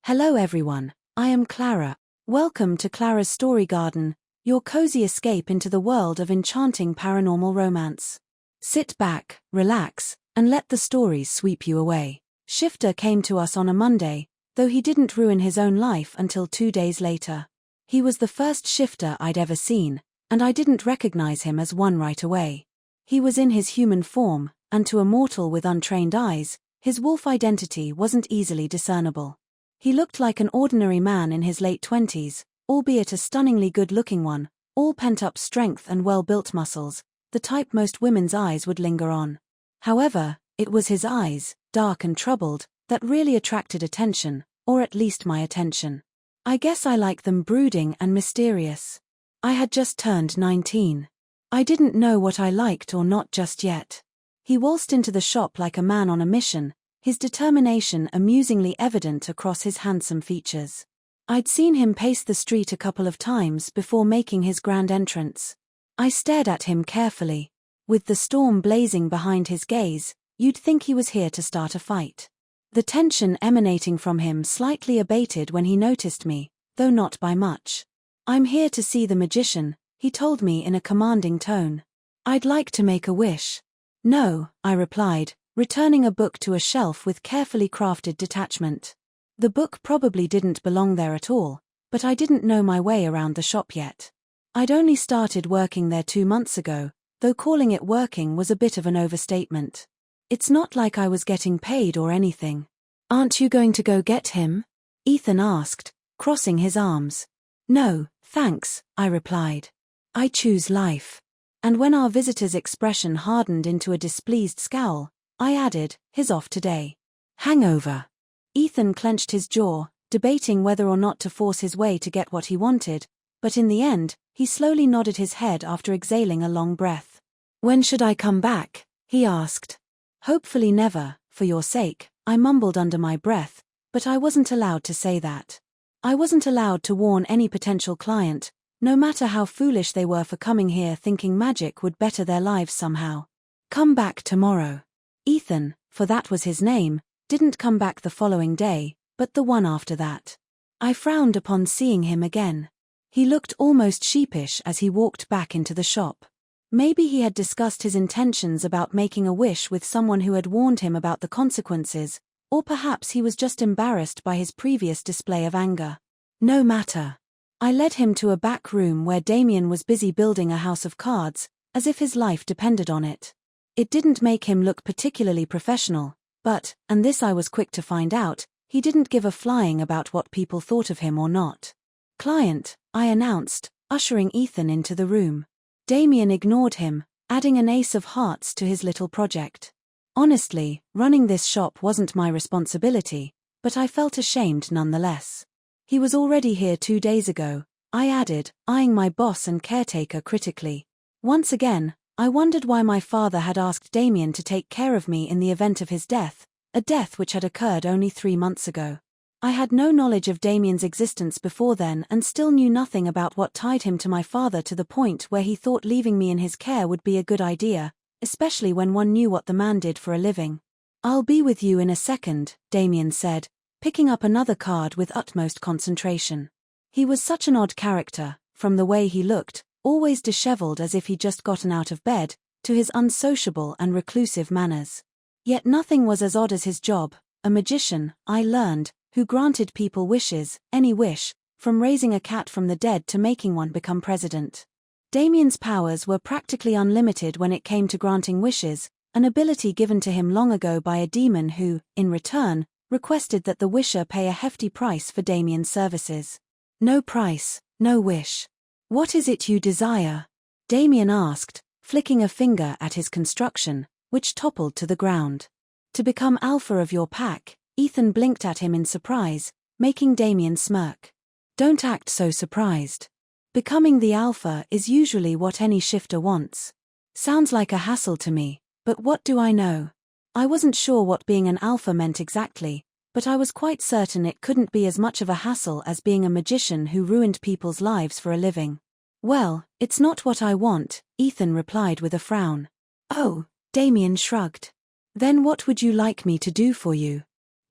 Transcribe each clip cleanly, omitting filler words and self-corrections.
Hello everyone, I am Clara. Welcome to Clara's Story Garden, your cozy escape into the world of enchanting paranormal romance. Sit back, relax, and let the stories sweep you away. Shifter came to us on a Monday, though he didn't ruin his own life until 2 days later. He was the first Shifter I'd ever seen, and I didn't recognize him as one right away. He was in his human form, and to a mortal with untrained eyes, his wolf identity wasn't easily discernible. He looked like an ordinary man in his late 20s, albeit a stunningly good-looking one, all pent-up strength and well-built muscles, the type most women's eyes would linger on. However, it was his eyes, dark and troubled, that really attracted attention, or at least my attention. I guess I like them brooding and mysterious. I had just turned 19. I didn't know what I liked or not just yet. He waltzed into the shop like a man on a mission, his determination amusingly evident across his handsome features. I'd seen him pace the street a couple of times before making his grand entrance. I stared at him carefully. With the storm blazing behind his gaze, you'd think he was here to start a fight. The tension emanating from him slightly abated when he noticed me, though not by much. "I'm here to see the magician," he told me in a commanding tone. "I'd like to make a wish." "No," I replied, returning a book to a shelf with carefully crafted detachment. The book probably didn't belong there at all, but I didn't know my way around the shop yet. I'd only started working there 2 months ago, though calling it working was a bit of an overstatement. It's not like I was getting paid or anything. "Aren't you going to go get him?" Ethan asked, crossing his arms. "No, thanks," I replied. "I choose life." And when our visitor's expression hardened into a displeased scowl, I added, "He's off today." "Hangover." Ethan clenched his jaw, debating whether or not to force his way to get what he wanted, but in the end, he slowly nodded his head after exhaling a long breath. "When should I come back?" he asked. "Hopefully never, for your sake," I mumbled under my breath, but I wasn't allowed to say that. I wasn't allowed to warn any potential client, no matter how foolish they were for coming here thinking magic would better their lives somehow. "Come back tomorrow." Ethan, for that was his name, didn't come back the following day, but the one after that. I frowned upon seeing him again. He looked almost sheepish as he walked back into the shop. Maybe he had discussed his intentions about making a wish with someone who had warned him about the consequences, or perhaps he was just embarrassed by his previous display of anger. No matter. I led him to a back room where Damien was busy building a house of cards, as if his life depended on it. It didn't make him look particularly professional, but, and this I was quick to find out, he didn't give a flying about what people thought of him or not. "Client," I announced, ushering Ethan into the room. Damien ignored him, adding an ace of hearts to his little project. Honestly, running this shop wasn't my responsibility, but I felt ashamed nonetheless. "He was already here 2 days ago," I added, eyeing my boss and caretaker critically. Once again, I wondered why my father had asked Damien to take care of me in the event of his death, a death which had occurred only 3 months ago. I had no knowledge of Damien's existence before then and still knew nothing about what tied him to my father to the point where he thought leaving me in his care would be a good idea, especially when one knew what the man did for a living. "I'll be with you in a second," Damien said, picking up another card with utmost concentration. He was such an odd character, from the way he looked, always disheveled as if he'd just gotten out of bed, to his unsociable and reclusive manners. Yet nothing was as odd as his job, a magician, I learned, who granted people wishes, any wish, from raising a cat from the dead to making one become president. Damien's powers were practically unlimited when it came to granting wishes, an ability given to him long ago by a demon who, in return, requested that the wisher pay a hefty price for Damien's services. "No price, no wish. What is it you desire?" Damien asked, flicking a finger at his construction, which toppled to the ground. "To become alpha of your pack," Ethan blinked at him in surprise, making Damien smirk. "Don't act so surprised. Becoming the alpha is usually what any shifter wants. Sounds like a hassle to me, but what do I know?" I wasn't sure what being an alpha meant exactly, but I was quite certain it couldn't be as much of a hassle as being a magician who ruined people's lives for a living. "Well, it's not what I want," Ethan replied with a frown. "Oh," Damien shrugged. "Then what would you like me to do for you?"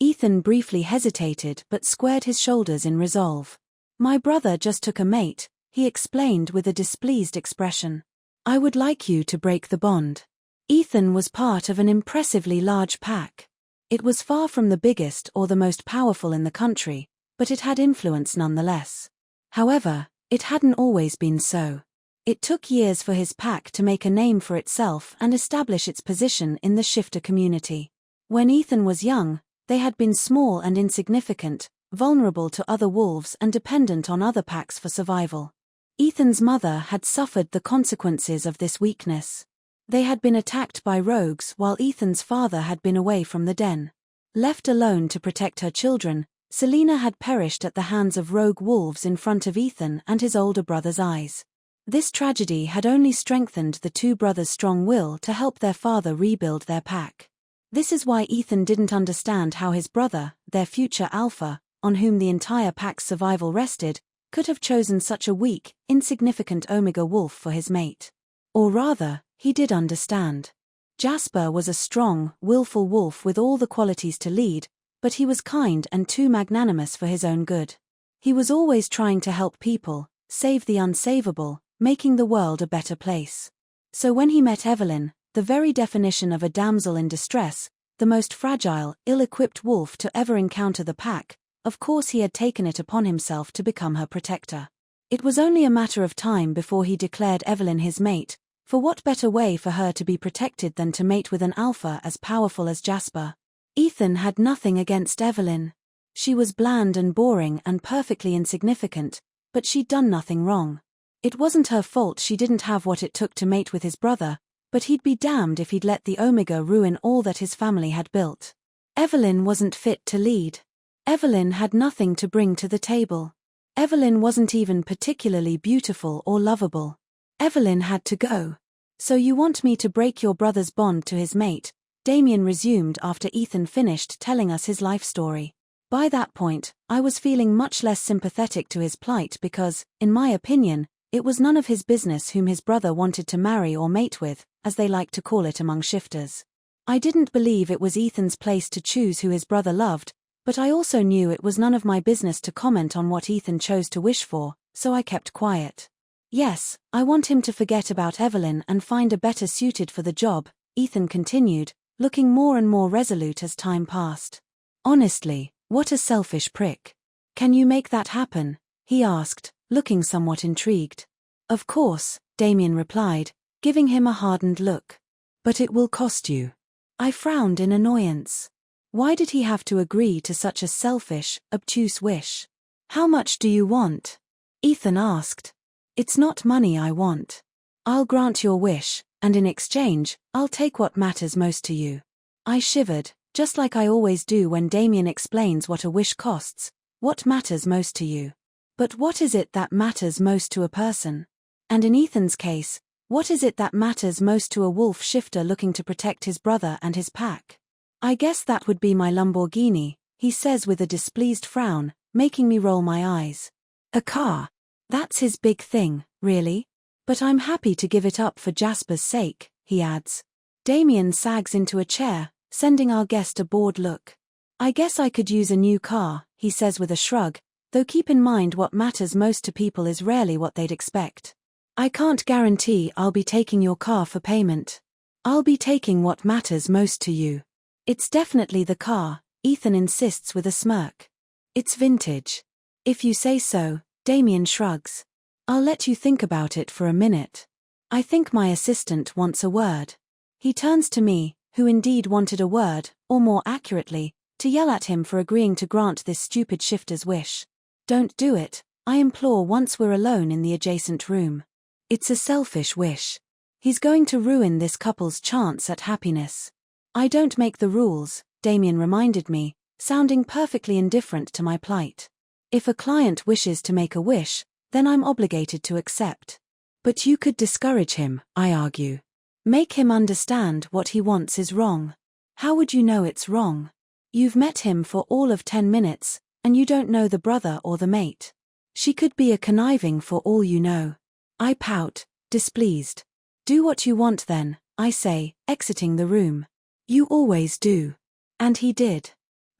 Ethan briefly hesitated but squared his shoulders in resolve. My brother just took a mate, he explained with a displeased expression. I would like you to break the bond. Ethan was part of an impressively large pack. It was far from the biggest or the most powerful in the country, but it had influence nonetheless. However, it hadn't always been so. It took years for his pack to make a name for itself and establish its position in the shifter community. When Ethan was young, they had been small and insignificant, vulnerable to other wolves and dependent on other packs for survival. Ethan's mother had suffered the consequences of this weakness. They had been attacked by rogues while Ethan's father had been away from the den. Left alone to protect her children, Selena had perished at the hands of rogue wolves in front of Ethan and his older brother's eyes. This tragedy had only strengthened the two brothers' strong will to help their father rebuild their pack. This is why Ethan didn't understand how his brother, their future alpha, on whom the entire pack's survival rested, could have chosen such a weak, insignificant Omega wolf for his mate. Or rather, he did understand. Jasper was a strong, willful wolf with all the qualities to lead, but he was kind and too magnanimous for his own good. He was always trying to help people, save the unsavable, making the world a better place. So when he met Evelyn, the very definition of a damsel in distress, the most fragile, ill-equipped wolf to ever encounter the pack, of course he had taken it upon himself to become her protector. It was only a matter of time before he declared Evelyn his mate, for what better way for her to be protected than to mate with an alpha as powerful as Jasper? Ethan had nothing against Evelyn. She was bland and boring and perfectly insignificant, but she'd done nothing wrong. It wasn't her fault she didn't have what it took to mate with his brother, but he'd be damned if he'd let the Omega ruin all that his family had built. Evelyn wasn't fit to lead. Evelyn had nothing to bring to the table. Evelyn wasn't even particularly beautiful or lovable. Evelyn had to go. So you want me to break your brother's bond to his mate, Damien resumed after Ethan finished telling us his life story. By that point, I was feeling much less sympathetic to his plight because, in my opinion, it was none of his business whom his brother wanted to marry or mate with, as they like to call it among shifters. I didn't believe it was Ethan's place to choose who his brother loved, but I also knew it was none of my business to comment on what Ethan chose to wish for, so I kept quiet. Yes, I want him to forget about Evelyn and find a better suited for the job, Ethan continued, looking more and more resolute as time passed. Honestly, what a selfish prick. Can you make that happen? He asked, looking somewhat intrigued. Of course, Damien replied, giving him a hardened look. But it will cost you. I frowned in annoyance. Why did he have to agree to such a selfish, obtuse wish? How much do you want? Ethan asked. It's not money I want. I'll grant your wish, and in exchange, I'll take what matters most to you. I shivered, just like I always do when Damien explains what a wish costs, what matters most to you. But what is it that matters most to a person? And in Ethan's case, what is it that matters most to a wolf shifter looking to protect his brother and his pack? I guess that would be my Lamborghini, he says with a displeased frown, making me roll my eyes. A car. That's his big thing, really? But I'm happy to give it up for Jasper's sake, he adds. Damien sags into a chair, sending our guest a bored look. I guess I could use a new car, he says with a shrug, though keep in mind what matters most to people is rarely what they'd expect. I can't guarantee I'll be taking your car for payment. I'll be taking what matters most to you. It's definitely the car, Ethan insists with a smirk. It's vintage. If you say so, Damien shrugs. I'll let you think about it for a minute. I think my assistant wants a word. He turns to me, who indeed wanted a word, or more accurately, to yell at him for agreeing to grant this stupid shifter's wish. Don't do it, I implore once we're alone in the adjacent room. It's a selfish wish. He's going to ruin this couple's chance at happiness. I don't make the rules, Damien reminded me, sounding perfectly indifferent to my plight. If a client wishes to make a wish, then I'm obligated to accept. But you could discourage him, I argue. Make him understand what he wants is wrong. How would you know it's wrong? You've met him for all of 10 minutes, and you don't know the brother or the mate. She could be a conniving for all you know. I pout, displeased. Do what you want then, I say, exiting the room. You always do. And he did.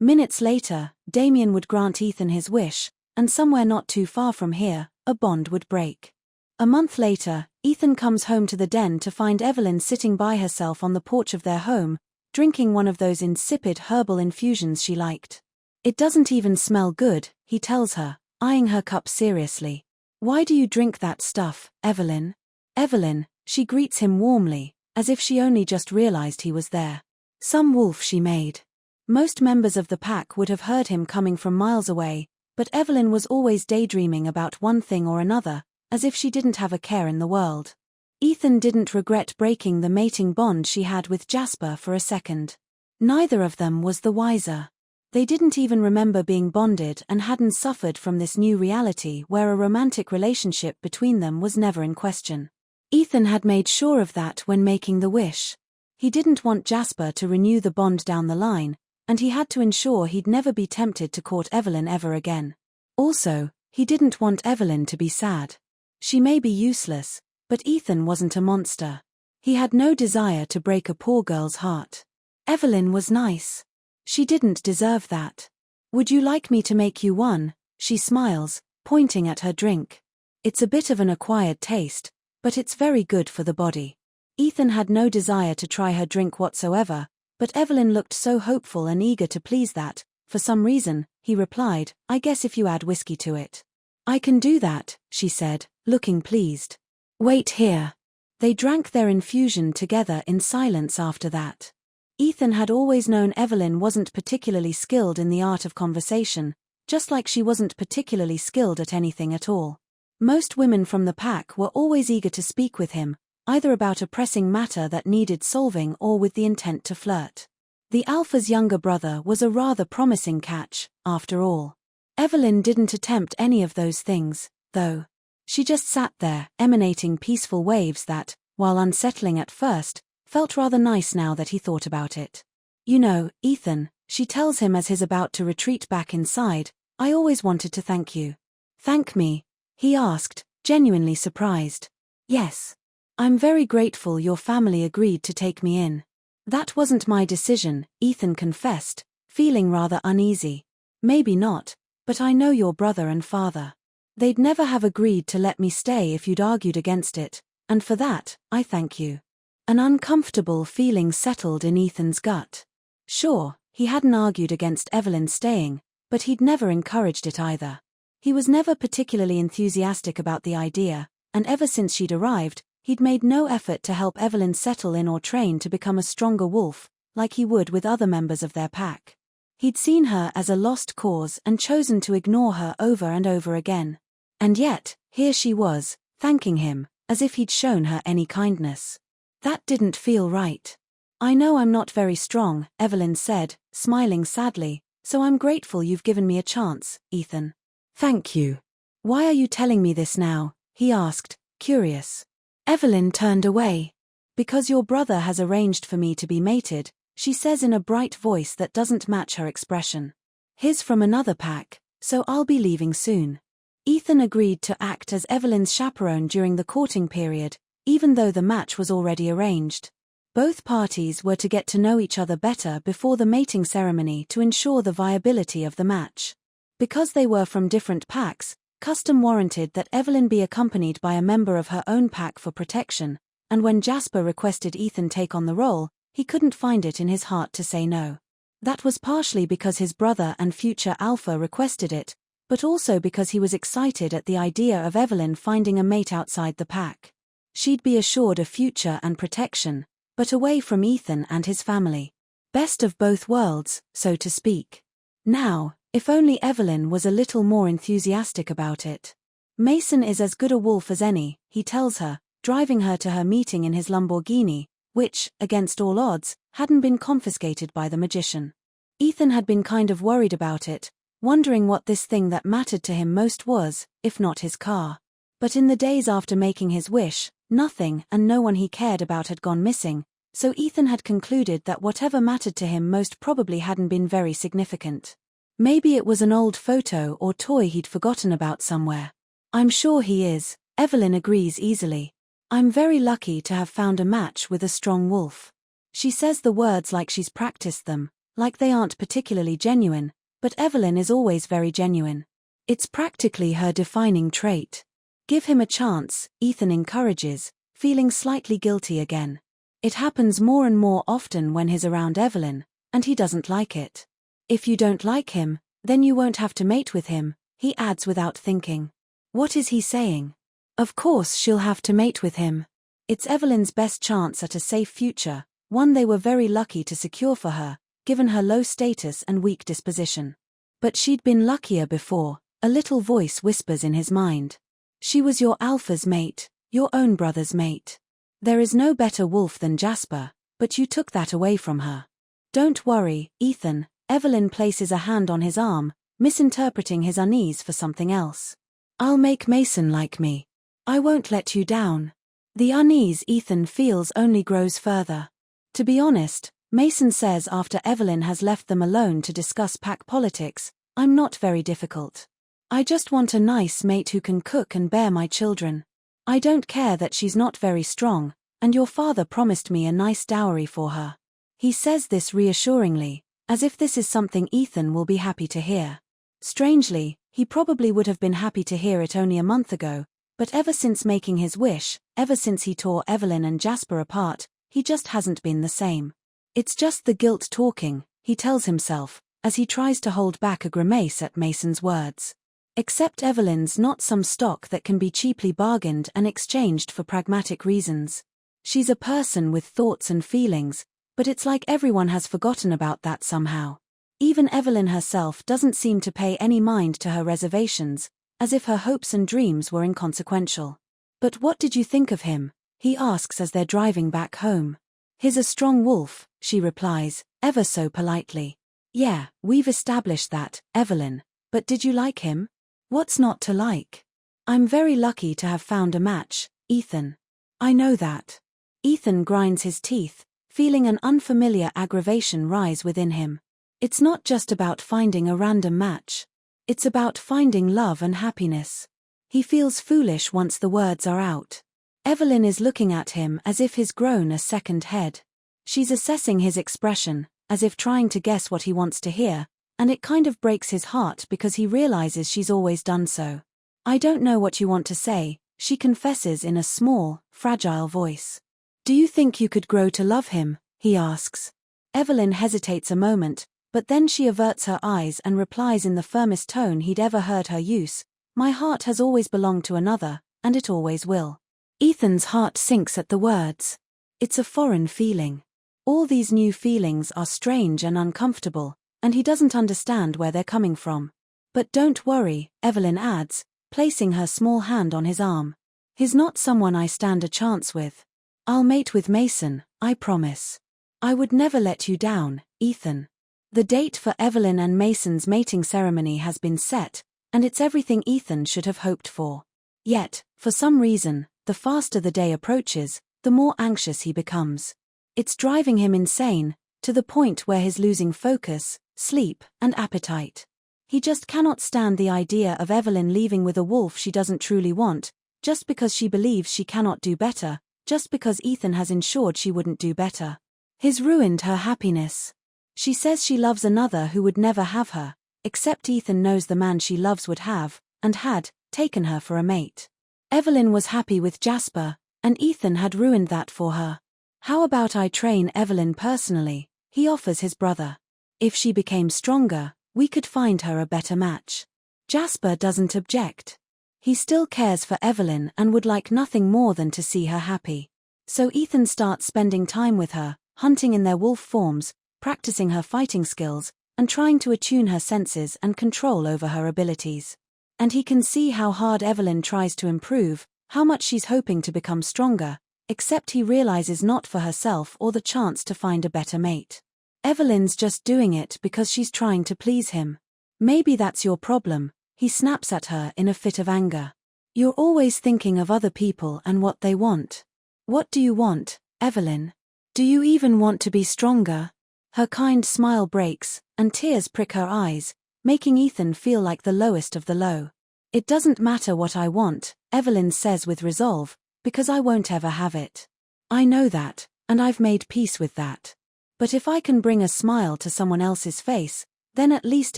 Minutes later, Damien would grant Ethan his wish, and somewhere not too far from here, a bond would break. A month later, Ethan comes home to the den to find Evelyn sitting by herself on the porch of their home, drinking one of those insipid herbal infusions she liked. It doesn't even smell good, he tells her, eyeing her cup seriously. Why do you drink that stuff, Evelyn? Evelyn, she greets him warmly, as if she only just realized he was there. Some wolf she made. Most members of the pack would have heard him coming from miles away, but Evelyn was always daydreaming about one thing or another, as if she didn't have a care in the world. Ethan didn't regret breaking the mating bond she had with Jasper for a second. Neither of them was the wiser. They didn't even remember being bonded and hadn't suffered from this new reality where a romantic relationship between them was never in question. Ethan had made sure of that when making the wish. He didn't want Jasper to renew the bond down the line, and he had to ensure he'd never be tempted to court Evelyn ever again. Also, he didn't want Evelyn to be sad. She may be useless, but Ethan wasn't a monster. He had no desire to break a poor girl's heart. Evelyn was nice. She didn't deserve that. Would you like me to make you one? She smiles, pointing at her drink. It's a bit of an acquired taste, but it's very good for the body. Ethan had no desire to try her drink whatsoever, but Evelyn looked so hopeful and eager to please that, for some reason, he replied, I guess if you add whiskey to it. I can do that, she said, looking pleased. Wait here. They drank their infusion together in silence after that. Ethan had always known Evelyn wasn't particularly skilled in the art of conversation, just like she wasn't particularly skilled at anything at all. Most women from the pack were always eager to speak with him, either about a pressing matter that needed solving or with the intent to flirt. The alpha's younger brother was a rather promising catch, after all. Evelyn didn't attempt any of those things, though. She just sat there, emanating peaceful waves that, while unsettling at first, felt rather nice now that he thought about it. You know, Ethan, she tells him as he's about to retreat back inside, I always wanted to thank you. Thank me? He asked, genuinely surprised. Yes. I'm very grateful your family agreed to take me in. That wasn't my decision, Ethan confessed, feeling rather uneasy. Maybe not, but I know your brother and father. They'd never have agreed to let me stay if you'd argued against it, and for that, I thank you. An uncomfortable feeling settled in Ethan's gut. Sure, he hadn't argued against Evelyn staying, but he'd never encouraged it either. He was never particularly enthusiastic about the idea, and ever since she'd arrived, he'd made no effort to help Evelyn settle in or train to become a stronger wolf, like he would with other members of their pack. He'd seen her as a lost cause and chosen to ignore her over and over again. And yet, here she was, thanking him, as if he'd shown her any kindness. That didn't feel right. I know I'm not very strong, Evelyn said, smiling sadly, so I'm grateful you've given me a chance, Ethan. Thank you. Why are you telling me this now? He asked, curious. Evelyn turned away. Because your brother has arranged for me to be mated, she says in a bright voice that doesn't match her expression. He's from another pack, so I'll be leaving soon. Ethan agreed to act as Evelyn's chaperone during the courting period, even though the match was already arranged. Both parties were to get to know each other better before the mating ceremony to ensure the viability of the match. Because they were from different packs, custom warranted that Evelyn be accompanied by a member of her own pack for protection, and when Jasper requested Ethan take on the role, he couldn't find it in his heart to say no. That was partially because his brother and future alpha requested it, but also because he was excited at the idea of Evelyn finding a mate outside the pack. She'd be assured a future and protection, but away from Ethan and his family. Best of both worlds, so to speak. Now, if only Evelyn was a little more enthusiastic about it. Mason is as good a wolf as any, he tells her, driving her to her meeting in his Lamborghini, which, against all odds, hadn't been confiscated by the magician. Ethan had been kind of worried about it, wondering what this thing that mattered to him most was, if not his car. But in the days after making his wish, nothing and no one he cared about had gone missing, so Ethan had concluded that whatever mattered to him most probably hadn't been very significant. Maybe it was an old photo or toy he'd forgotten about somewhere. I'm sure he is, Evelyn agrees easily. I'm very lucky to have found a match with a strong wolf. She says the words like she's practiced them, like they aren't particularly genuine, but Evelyn is always very genuine. It's practically her defining trait. Give him a chance, Ethan encourages, feeling slightly guilty again. It happens more and more often when he's around Evelyn, and he doesn't like it. If you don't like him, then you won't have to mate with him, he adds without thinking. What is he saying? Of course she'll have to mate with him. It's Evelyn's best chance at a safe future, one they were very lucky to secure for her, given her low status and weak disposition. But she'd been luckier before, a little voice whispers in his mind. She was your alpha's mate, your own brother's mate. There is no better wolf than Jasper, but you took that away from her. Don't worry, Ethan, Evelyn places a hand on his arm, misinterpreting his unease for something else. I'll make Mason like me. I won't let you down. The unease Ethan feels only grows further. To be honest, Mason says after Evelyn has left them alone to discuss pack politics, I'm not very difficult. I just want a nice mate who can cook and bear my children. I don't care that she's not very strong, and your father promised me a nice dowry for her. He says this reassuringly, as if this is something Ethan will be happy to hear. Strangely, he probably would have been happy to hear it only a month ago, but ever since making his wish, ever since he tore Evelyn and Jasper apart, he just hasn't been the same. It's just the guilt talking, he tells himself, as he tries to hold back a grimace at Mason's words. Except Evelyn's not some stock that can be cheaply bargained and exchanged for pragmatic reasons. She's a person with thoughts and feelings, but it's like everyone has forgotten about that somehow. Even Evelyn herself doesn't seem to pay any mind to her reservations, as if her hopes and dreams were inconsequential. But what did you think of him? He asks as they're driving back home. He's a strong wolf, she replies, ever so politely. Yeah, we've established that, Evelyn, but did you like him? What's not to like? I'm very lucky to have found a match, Ethan. I know that. Ethan grinds his teeth, feeling an unfamiliar aggravation rise within him. It's not just about finding a random match. It's about finding love and happiness. He feels foolish once the words are out. Evelyn is looking at him as if he's grown a second head. She's assessing his expression, as if trying to guess what he wants to hear, and it kind of breaks his heart because he realizes she's always done so. I don't know what you want to say, she confesses in a small, fragile voice. Do you think you could grow to love him? He asks. Evelyn hesitates a moment, but then she averts her eyes and replies in the firmest tone he'd ever heard her use, My heart has always belonged to another, and it always will. Ethan's heart sinks at the words. It's a foreign feeling. All these new feelings are strange and uncomfortable, and he doesn't understand where they're coming from. But don't worry, Evelyn adds, placing her small hand on his arm. He's not someone I stand a chance with. I'll mate with Mason, I promise. I would never let you down, Ethan. The date for Evelyn and Mason's mating ceremony has been set, and it's everything Ethan should have hoped for. Yet, for some reason, the faster the day approaches, the more anxious he becomes. It's driving him insane, to the point where he's losing focus, sleep, and appetite. He just cannot stand the idea of Evelyn leaving with a wolf she doesn't truly want, just because she believes she cannot do better, just because Ethan has ensured she wouldn't do better. He's ruined her happiness. She says she loves another who would never have her, except Ethan knows the man she loves would have, and had, taken her for a mate. Evelyn was happy with Jasper, and Ethan had ruined that for her. How about I train Evelyn personally, he offers his brother. If she became stronger, we could find her a better match. Jasper doesn't object. He still cares for Evelyn and would like nothing more than to see her happy. So Ethan starts spending time with her, hunting in their wolf forms, practicing her fighting skills, and trying to attune her senses and control over her abilities. And he can see how hard Evelyn tries to improve, how much she's hoping to become stronger, except he realizes not for herself or the chance to find a better mate. Evelyn's just doing it because she's trying to please him. Maybe that's your problem, he snaps at her in a fit of anger. You're always thinking of other people and what they want. What do you want, Evelyn? Do you even want to be stronger? Her kind smile breaks, and tears prick her eyes, making Ethan feel like the lowest of the low. It doesn't matter what I want, Evelyn says with resolve, because I won't ever have it. I know that, and I've made peace with that. But if I can bring a smile to someone else's face, then at least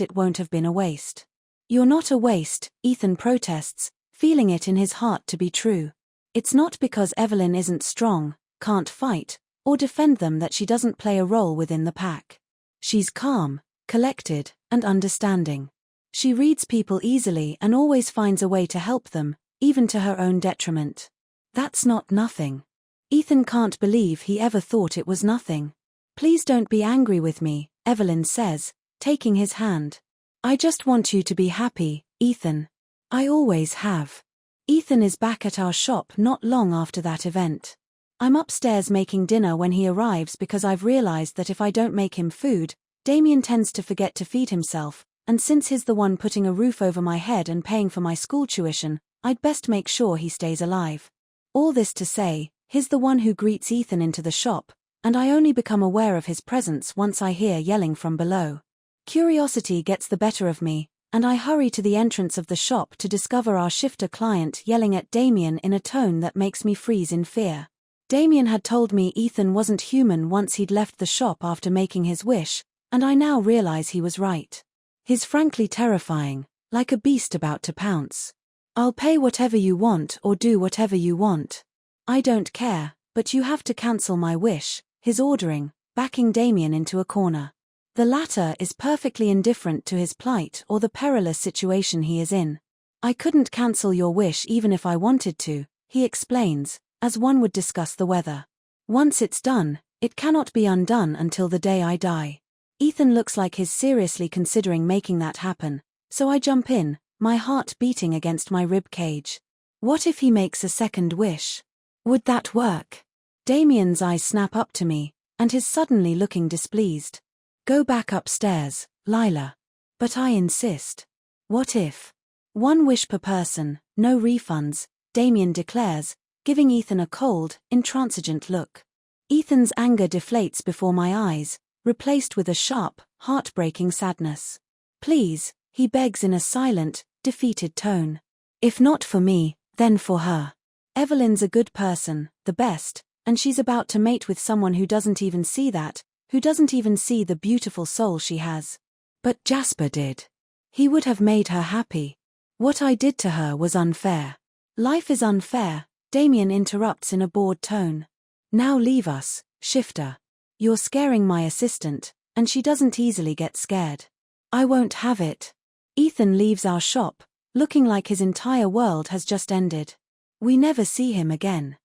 it won't have been a waste. You're not a waste, Ethan protests, feeling it in his heart to be true. It's not because Evelyn isn't strong, can't fight, or defend them that she doesn't play a role within the pack. She's calm, collected, and understanding. She reads people easily and always finds a way to help them, even to her own detriment. That's not nothing. Ethan can't believe he ever thought it was nothing. Please don't be angry with me, Evelyn says, taking his hand. I just want you to be happy, Ethan. I always have. Ethan is back at our shop not long after that event. I'm upstairs making dinner when he arrives because I've realized that if I don't make him food, Damien tends to forget to feed himself, and since he's the one putting a roof over my head and paying for my school tuition, I'd best make sure he stays alive. All this to say, he's the one who greets Ethan into the shop, and I only become aware of his presence once I hear yelling from below. Curiosity gets the better of me, and I hurry to the entrance of the shop to discover our shifter client yelling at Damien in a tone that makes me freeze in fear. Damien had told me Ethan wasn't human once he'd left the shop after making his wish, and I now realize he was right. He's frankly terrifying, like a beast about to pounce. I'll pay whatever you want or do whatever you want. I don't care, but you have to cancel my wish, he's ordering, backing Damien into a corner. The latter is perfectly indifferent to his plight or the perilous situation he is in. I couldn't cancel your wish even if I wanted to, he explains, as one would discuss the weather. Once it's done, it cannot be undone until the day I die. Ethan looks like he's seriously considering making that happen, so I jump in, my heart beating against my rib cage. What if he makes a second wish? Would that work? Damien's eyes snap up to me, and he's suddenly looking displeased. Go back upstairs, Lila. But I insist. What if? One wish per person, no refunds, Damien declares, giving Ethan a cold, intransigent look. Ethan's anger deflates before my eyes, replaced with a sharp, heartbreaking sadness. Please, he begs in a silent, defeated tone. If not for me, then for her. Evelyn's a good person, the best, and she's about to mate with someone who doesn't even see that, who doesn't even see the beautiful soul she has. But Jasper did. He would have made her happy. What I did to her was unfair. Life is unfair, Damien interrupts in a bored tone. Now leave us, shifter. You're scaring my assistant, and she doesn't easily get scared. I won't have it. Ethan leaves our shop, looking like his entire world has just ended. We never see him again.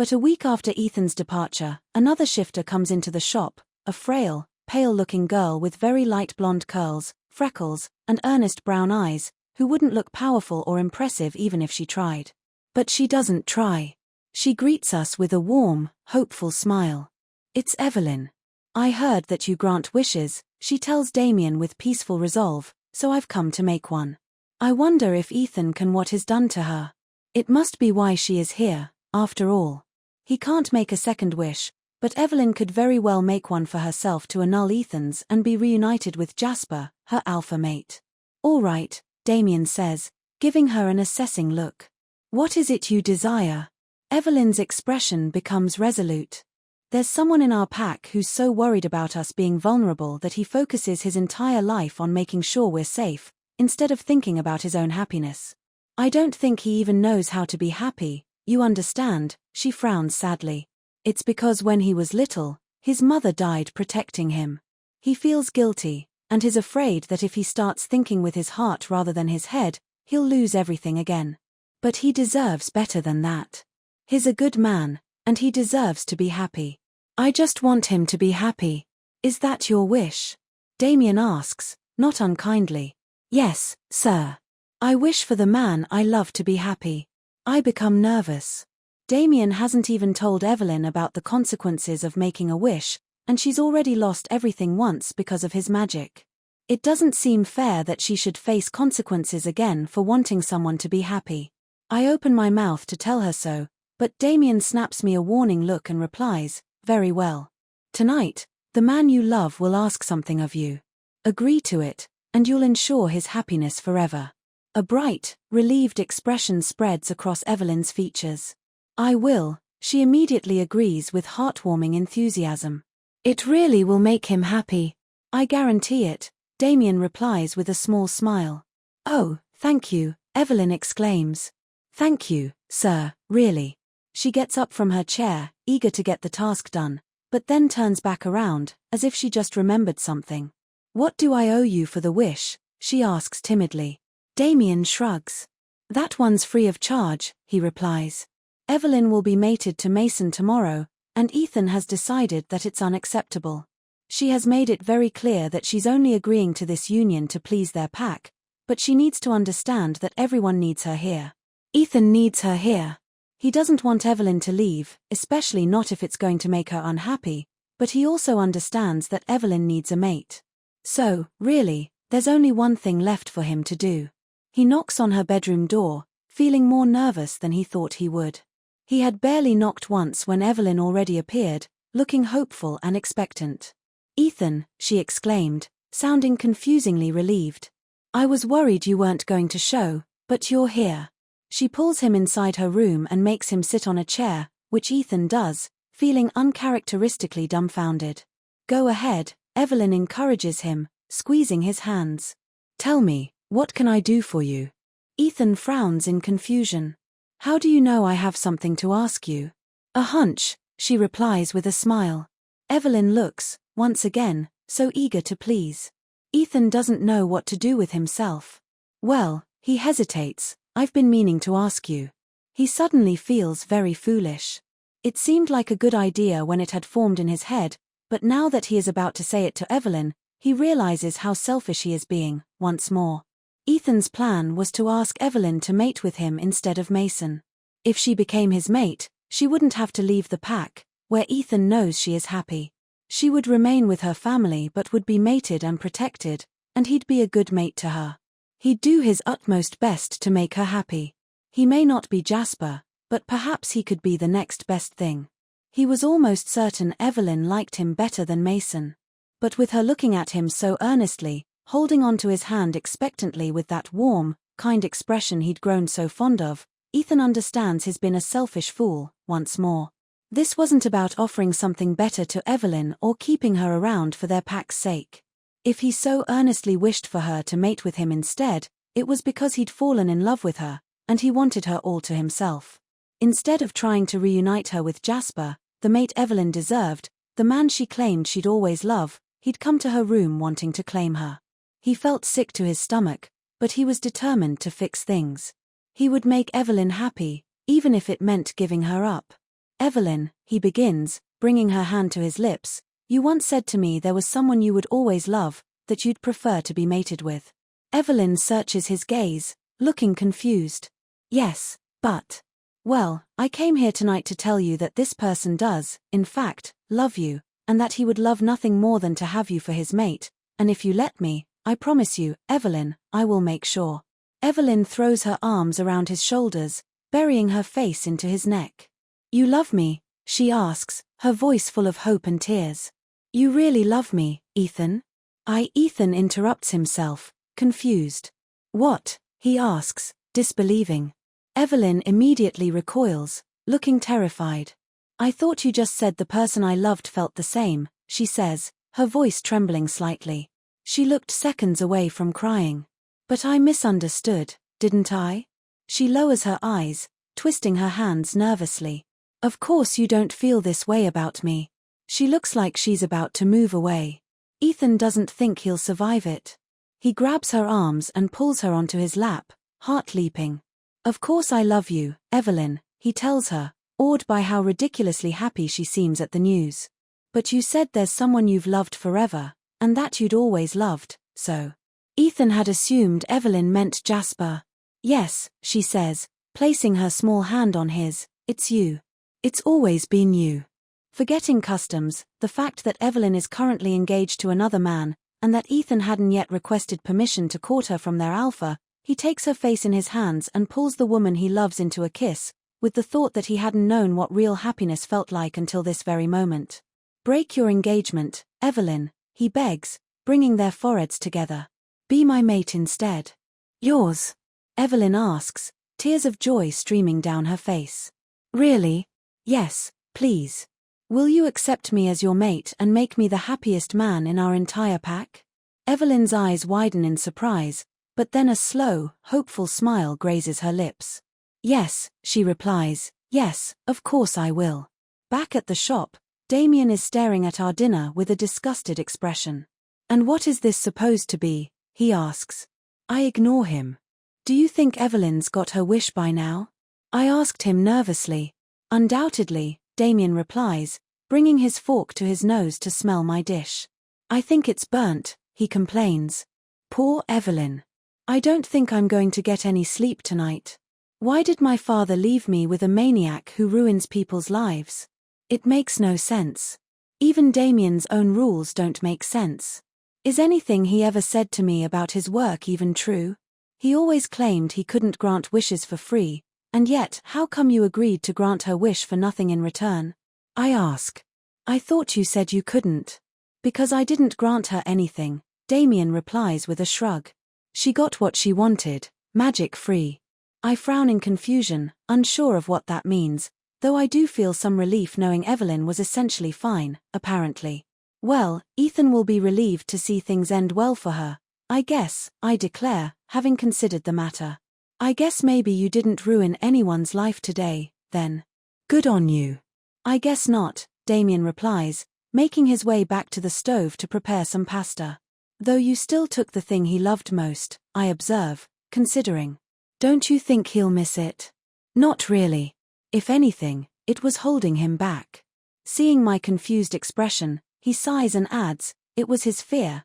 But a week after Ethan's departure, another shifter comes into the shop, a frail, pale-looking girl with very light blonde curls, freckles, and earnest brown eyes, who wouldn't look powerful or impressive even if she tried. But she doesn't try. She greets us with a warm, hopeful smile. It's Evelyn. I heard that you grant wishes, she tells Damien with peaceful resolve, so I've come to make one. I wonder if Ethan can what is done to her. It must be why she is here, after all. He can't make a second wish, but Evelyn could very well make one for herself to annul Ethan's and be reunited with Jasper, her alpha mate. All right, Damien says, giving her an assessing look. What is it you desire? Evelyn's expression becomes resolute. There's someone in our pack who's so worried about us being vulnerable that he focuses his entire life on making sure we're safe, instead of thinking about his own happiness. I don't think he even knows how to be happy, you understand, she frowns sadly. It's because when he was little, his mother died protecting him. He feels guilty, and is afraid that if he starts thinking with his heart rather than his head, he'll lose everything again. But he deserves better than that. He's a good man, and he deserves to be happy. I just want him to be happy. Is that your wish? Damien asks, not unkindly. Yes, sir. I wish for the man I love to be happy. I become nervous. Damien hasn't even told Evelyn about the consequences of making a wish, and she's already lost everything once because of his magic. It doesn't seem fair that she should face consequences again for wanting someone to be happy. I open my mouth to tell her so, but Damien snaps me a warning look and replies, very well. Tonight, the man you love will ask something of you. Agree to it, and you'll ensure his happiness forever. A bright, relieved expression spreads across Evelyn's features. I will, she immediately agrees with heartwarming enthusiasm. It really will make him happy. I guarantee it, Damien replies with a small smile. Oh, thank you, Evelyn exclaims. Thank you, sir, really. She gets up from her chair, eager to get the task done, but then turns back around, as if she just remembered something. What do I owe you for the wish? She asks timidly. Damien shrugs. That one's free of charge, he replies. Evelyn will be mated to Mason tomorrow, and Ethan has decided that it's unacceptable. She has made it very clear that she's only agreeing to this union to please their pack, but she needs to understand that everyone needs her here. Ethan needs her here. He doesn't want Evelyn to leave, especially not if it's going to make her unhappy, but he also understands that Evelyn needs a mate. So, really, there's only one thing left for him to do. He knocks on her bedroom door, feeling more nervous than he thought he would. He had barely knocked once when Evelyn already appeared, looking hopeful and expectant. Ethan, she exclaimed, sounding confusingly relieved. I was worried you weren't going to show, but you're here. She pulls him inside her room and makes him sit on a chair, which Ethan does, feeling uncharacteristically dumbfounded. Go ahead, Evelyn encourages him, squeezing his hands. Tell me, what can I do for you? Ethan frowns in confusion. How do you know I have something to ask you? A hunch, she replies with a smile. Evelyn looks, once again, so eager to please. Ethan doesn't know what to do with himself. Well, he hesitates. I've been meaning to ask you. He suddenly feels very foolish. It seemed like a good idea when it had formed in his head, but now that he is about to say it to Evelyn, he realizes how selfish he is being, once more. Ethan's plan was to ask Evelyn to mate with him instead of Mason. If she became his mate, she wouldn't have to leave the pack, where Ethan knows she is happy. She would remain with her family but would be mated and protected, and he'd be a good mate to her. He'd do his utmost best to make her happy. He may not be Jasper, but perhaps he could be the next best thing. He was almost certain Evelyn liked him better than Mason. But with her looking at him so earnestly, holding onto his hand expectantly with that warm, kind expression he'd grown so fond of, Ethan understands he's been a selfish fool, once more. This wasn't about offering something better to Evelyn or keeping her around for their pack's sake. If he so earnestly wished for her to mate with him instead, it was because he'd fallen in love with her, and he wanted her all to himself. Instead of trying to reunite her with Jasper, the mate Evelyn deserved, the man she claimed she'd always love, he'd come to her room wanting to claim her. He felt sick to his stomach, but he was determined to fix things. He would make Evelyn happy, even if it meant giving her up. Evelyn, he begins, bringing her hand to his lips, you once said to me there was someone you would always love, that you'd prefer to be mated with. Evelyn searches his gaze, looking confused. Yes, but... Well, I came here tonight to tell you that this person does, in fact, love you, and that he would love nothing more than to have you for his mate, and if you let me, I promise you, Evelyn, I will make sure. Evelyn throws her arms around his shoulders, burying her face into his neck. You love me? She asks, her voice full of hope and tears. You really love me, Ethan? Ethan interrupts himself, confused. What? He asks, disbelieving. Evelyn immediately recoils, looking terrified. I thought you just said the person I loved felt the same, she says, her voice trembling slightly. She looked seconds away from crying. But I misunderstood, didn't I? She lowers her eyes, twisting her hands nervously. Of course you don't feel this way about me. She looks like she's about to move away. Ethan doesn't think he'll survive it. He grabs her arms and pulls her onto his lap, heart leaping. Of course I love you, Evelyn, he tells her, awed by how ridiculously happy she seems at the news. But you said there's someone you've loved forever, and that you'd always loved, so. Ethan had assumed Evelyn meant Jasper. Yes, she says, placing her small hand on his, it's you. It's always been you. Forgetting customs, the fact that Evelyn is currently engaged to another man, and that Ethan hadn't yet requested permission to court her from their alpha, he takes her face in his hands and pulls the woman he loves into a kiss, with the thought that he hadn't known what real happiness felt like until this very moment. Break your engagement, Evelyn, he begs, bringing their foreheads together. Be my mate instead. Yours? Evelyn asks, tears of joy streaming down her face. Really? Yes, please. Will you accept me as your mate and make me the happiest man in our entire pack? Evelyn's eyes widen in surprise, but then a slow, hopeful smile grazes her lips. Yes, she replies, yes, of course I will. Back at the shop, Damien is staring at our dinner with a disgusted expression. And what is this supposed to be? He asks. I ignore him. Do you think Evelyn's got her wish by now? I asked him nervously. Undoubtedly, Damien replies, bringing his fork to his nose to smell my dish. I think it's burnt, he complains. Poor Evelyn. I don't think I'm going to get any sleep tonight. Why did my father leave me with a maniac who ruins people's lives? It makes no sense. Even Damien's own rules don't make sense. Is anything he ever said to me about his work even true? He always claimed he couldn't grant wishes for free, and yet, how come you agreed to grant her wish for nothing in return? I ask. I thought you said you couldn't. Because I didn't grant her anything, Damien replies with a shrug. She got what she wanted, magic free. I frown in confusion, unsure of what that means, though I do feel some relief knowing Evelyn was essentially fine, apparently. Well, Ethan will be relieved to see things end well for her, I guess, I declare, having considered the matter. I guess maybe you didn't ruin anyone's life today, then. Good on you. I guess not, Damien replies, making his way back to the stove to prepare some pasta. Though you still took the thing he loved most, I observe, considering. Don't you think he'll miss it? Not really. If anything, it was holding him back. Seeing my confused expression, he sighs and adds, it was his fear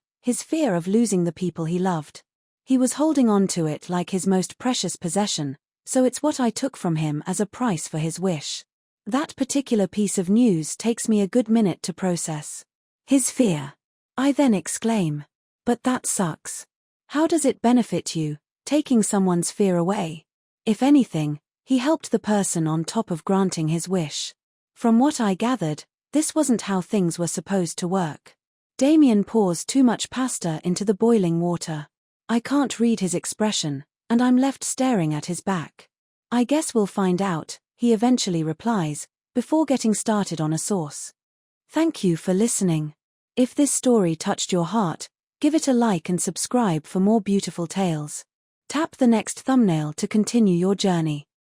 of losing the people he loved. He was holding on to it like his most precious possession, so it's what I took from him as a price for his wish. That particular piece of news takes me a good minute to process. His fear. I then exclaim. But that sucks. How does it benefit you, taking someone's fear away? If anything, he helped the person on top of granting his wish. From what I gathered, this wasn't how things were supposed to work. Damien pours too much pasta into the boiling water. I can't read his expression, and I'm left staring at his back. I guess we'll find out, he eventually replies, before getting started on a sauce. Thank you for listening. If this story touched your heart, give it a like and subscribe for more beautiful tales. Tap the next thumbnail to continue your journey.